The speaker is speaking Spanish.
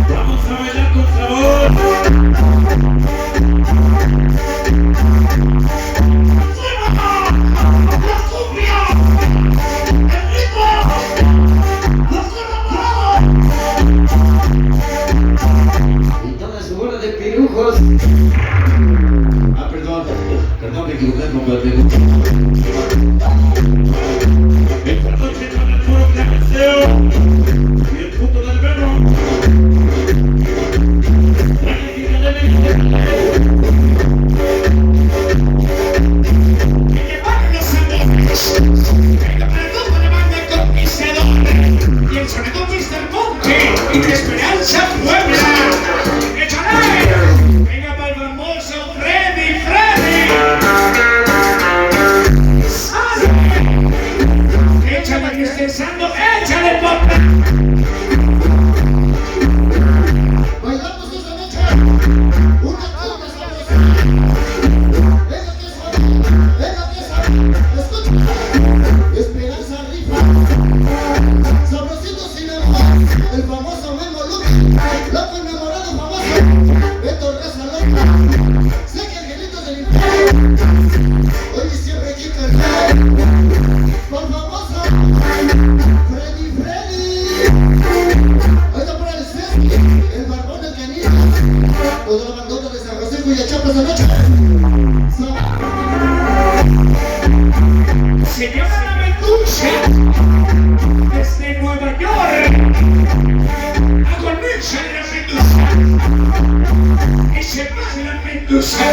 Vamos a bailar con sabor. Y toda su bola de pirujos. Ah, perdón, me equivoqué, compadre. Esta noche con el puro cabeceo y el punto del berro. Y que van los amigos. El aparato de banda conquistador. Y el sonido Mr. Monte. Y de Esperanza Puebla. ¡Échale! Venga para el famoso Freddy. ¡Sale! Échale que esté sando. ¡Échale, papá! Bailamos esta noche una cumbia sabrosa. Venga que sabe, escucha. Esperanza rifa. Sabrosito sin amor. El famoso Memo Luke. Loco enamorado famoso. Beto Raza loca. Sé que angelitos del infierno. Hoy siempre hay que cantar. Con famoso Freddy. Ahí está para el César, el barbón, el canino. Toda la bandota de San José cuya chapa esta noche. Señora la Medusa, desde Nueva York, a comerse la Medusa, y se va la Medusa.